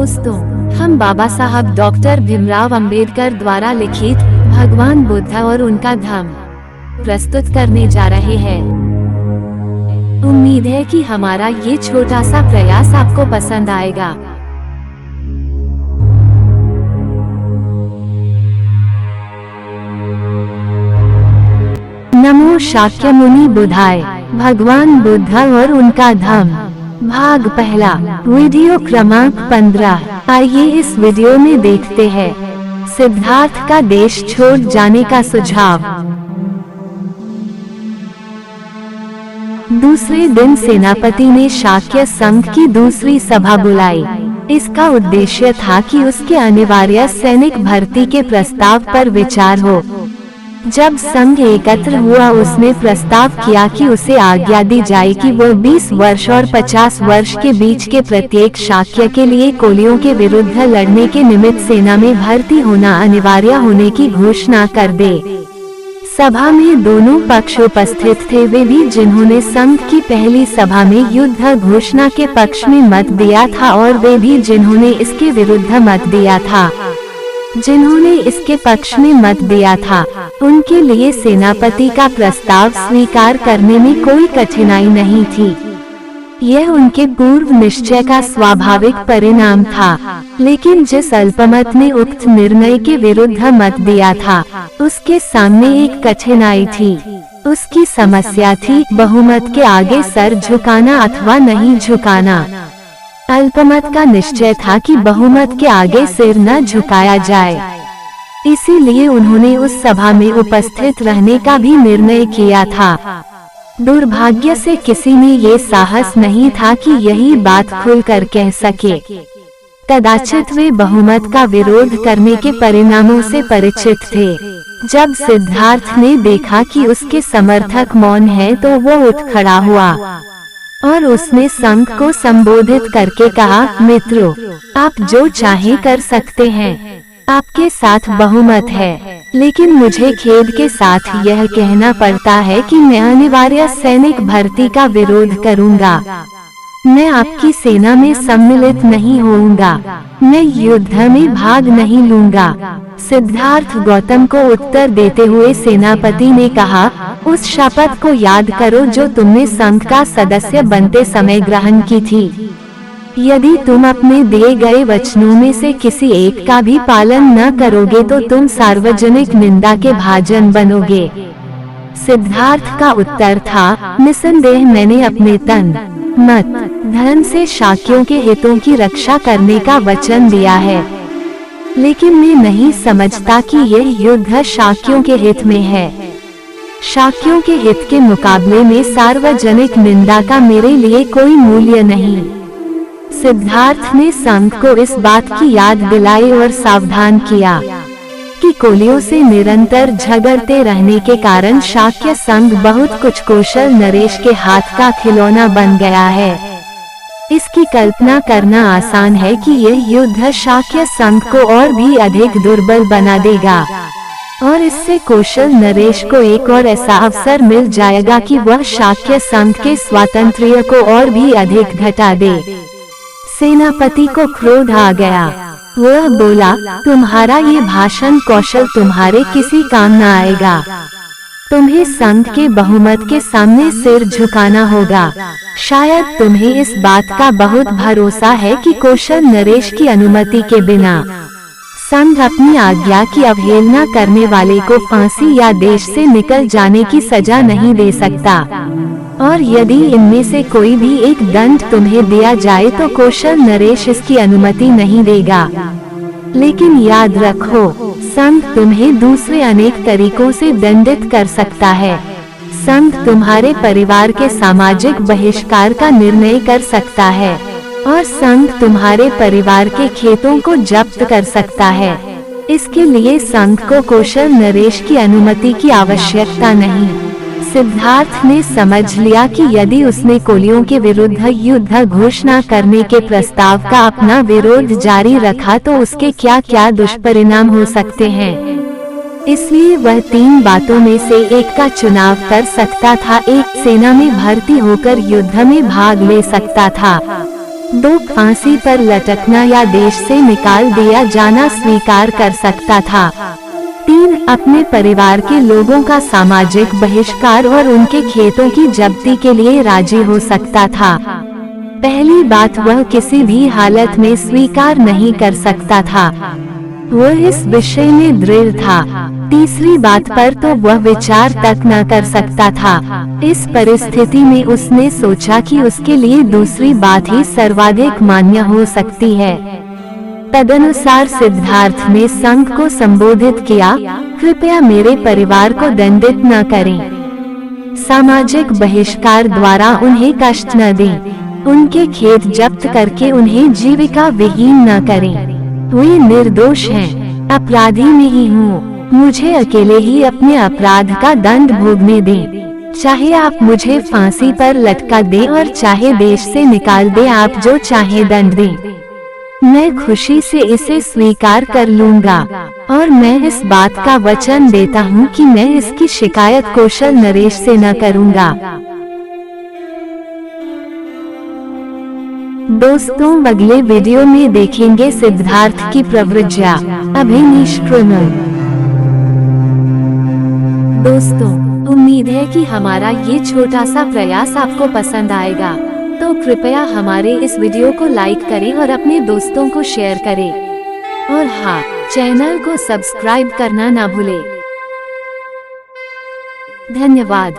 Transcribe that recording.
दोस्तों, हम बाबा साहब डॉक्टर भीमराव अंबेडकर द्वारा लिखित भगवान बुद्ध और उनका धम्म प्रस्तुत करने जा रहे हैं। उम्मीद है कि हमारा ये छोटा सा प्रयास आपको पसंद आएगा। नमो शाक्य मुनि बुधाय, भगवान बुद्ध और उनका धम्म, भाग पहला, वीडियो क्रमांक 15। आइए इस वीडियो में देखते हैं सिद्धार्थ का देश छोड़ जाने का सुझाव। दूसरे दिन सेनापति ने शाक्य संघ की दूसरी सभा बुलाई। इसका उद्देश्य था कि उसके अनिवार्य सैनिक भर्ती के प्रस्ताव पर विचार हो। जब संघ एकत्र हुआ, उसने प्रस्ताव किया कि उसे आज्ञा दी जाए कि वह 20 वर्ष और 50 वर्ष के बीच के प्रत्येक शाक्य के लिए कोलियों के विरुद्ध लड़ने के निमित्त सेना में भर्ती होना अनिवार्य होने की घोषणा कर दे। सभा में दोनों पक्ष उपस्थित थे, वे भी जिन्होंने संघ की पहली सभा में युद्ध घोषणा के पक्ष में मत दिया था और वे भी जिन्होंने इसके विरुद्ध मत दिया था। जिन्होंने इसके पक्ष में मत दिया था, उनके लिए सेनापति का प्रस्ताव स्वीकार करने में कोई कठिनाई नहीं थी। यह उनके पूर्व निश्चय का स्वाभाविक परिणाम था। लेकिन जिस अल्पमत ने उक्त निर्णय के विरुद्ध मत दिया था, उसके सामने एक कठिनाई थी। उसकी समस्या थी बहुमत के आगे सर झुकाना अथवा नहीं झुकाना। अल्पमत का निश्चय था कि बहुमत के आगे सिर न झुकाया जाए। इसीलिए उन्होंने उस सभा में उपस्थित रहने का भी निर्णय किया था। दुर्भाग्य से किसी में ये साहस नहीं था कि यही बात खुलकर कह सके। कदाचित वे बहुमत का विरोध करने के परिणामों से परिचित थे। जब सिद्धार्थ ने देखा कि उसके समर्थक मौन हैं, तो वो उठ खड़ा हुआ और उसने संघ को संबोधित करके कहा, मित्रों, आप जो चाहे कर सकते हैं, आपके साथ बहुमत है। लेकिन मुझे खेद के साथ यह कहना पड़ता है कि मैं अनिवार्य सैनिक भर्ती का विरोध करूंगा। मैं आपकी सेना में सम्मिलित नहीं होऊंगा। मैं युद्ध में भाग नहीं लूंगा। सिद्धार्थ गौतम को उत्तर देते हुए सेनापति ने कहा, उस शपथ को याद करो जो तुमने संघ का सदस्य बनते समय ग्रहण की थी। यदि तुम अपने दिए गए वचनों में से किसी एक का भी पालन न करोगे तो तुम सार्वजनिक निंदा के भाजन बनोगे। सिद्धार्थ का उत्तर था, निसंदेह मैंने अपने तन, मत, धन से शाक्यों के हितों की रक्षा करने का वचन दिया है। लेकिन मैं नहीं समझता कि यह युद्ध शाक्यों के हित में है। शाक्यों के हित के मुकाबले में सार्वजनिक निंदा का मेरे लिए कोई मूल्य नहीं। सिद्धार्थ ने संघ को इस बात की याद दिलाई और सावधान किया कि कोलियों से निरंतर झगड़ते रहने के कारण शाक्य संघ बहुत कुछ कुशल नरेश के हाथ का खिलौना बन गया है। इसकी कल्पना करना आसान है कि यह युद्ध शाक्य संघ को और भी अधिक दुर्बल बना देगा और इससे कौशल नरेश को एक और ऐसा अवसर मिल जाएगा कि वह शाक्य संघ के स्वातंत्र्य को और भी अधिक घटा दे। सेनापति को क्रोध आ गया। वह बोला, तुम्हारा ये भाषण कौशल तुम्हारे किसी काम न आएगा। तुम्हें संघ के बहुमत के सामने सिर झुकाना होगा। शायद तुम्हें इस बात का बहुत भरोसा है कि कौशल नरेश की अनुमति के बिना संघ अपनी आज्ञा की अवहेलना करने वाले को फांसी या देश से निकल जाने की सजा नहीं दे सकता। और यदि इनमें से कोई भी एक दंड तुम्हें दिया जाए तो कौशल नरेश इसकी अनुमति नहीं देगा। लेकिन याद रखो, संघ तुम्हें दूसरे अनेक तरीकों से दंडित कर सकता है। संघ तुम्हारे परिवार के सामाजिक बहिष्कार का निर्णय कर सकता है और संघ तुम्हारे परिवार के खेतों को जब्त कर सकता है। इसके लिए संघ को कौशल नरेश की अनुमति की आवश्यकता नहीं। सिद्धार्थ ने समझ लिया कि यदि उसने कोलियों के विरुद्ध युद्ध घोषणा करने के प्रस्ताव का अपना विरोध जारी रखा तो उसके क्या क्या दुष्परिणाम हो सकते हैं। इसलिए वह 3 बातों में से एक का चुनाव कर सकता था। एक, सेना में भर्ती होकर युद्ध में भाग ले सकता था। 2 फांसी पर लटकना या देश से निकाल दिया जाना स्वीकार कर सकता था। 3 अपने परिवार के लोगों का सामाजिक बहिष्कार और उनके खेतों की जब्ती के लिए राजी हो सकता था। पहली बात, वह किसी भी हालत में स्वीकार नहीं कर सकता था। वह इस विषय में दृढ़ था। तीसरी बात पर तो वह विचार तक न कर सकता था। इस परिस्थिति में उसने सोचा कि उसके लिए दूसरी बात ही सर्वाधिक मान्य हो सकती है। तदनुसार सिद्धार्थ ने संघ को संबोधित किया, कृपया मेरे परिवार को दंडित न करें। सामाजिक बहिष्कार द्वारा उन्हें कष्ट न दें। उनके खेत जब्त करके उन्हें जीविका विहीन न करें। वे निर्दोष हैं, अपराधी नहीं हूँ। मुझे अकेले ही अपने अपराध का दंड भोगने दें। चाहे आप मुझे फांसी पर लटका दें और चाहे देश से निकाल दें, आप जो चाहे दंड दें, मैं खुशी से इसे स्वीकार कर लूंगा। और मैं इस बात का वचन देता हूँ कि मैं इसकी शिकायत कौशल नरेश से न करूँगा। दोस्तों, अगले वीडियो में देखेंगे सिद्धार्थ की प्रवृत्तियाँ अभिनिष्क्रमण। दोस्तों, उम्मीद है कि हमारा ये छोटा सा प्रयास आपको पसंद आएगा, तो कृपया हमारे इस वीडियो को लाइक करें और अपने दोस्तों को शेयर करें। और हाँ, चैनल को सब्सक्राइब करना ना भूलें। धन्यवाद।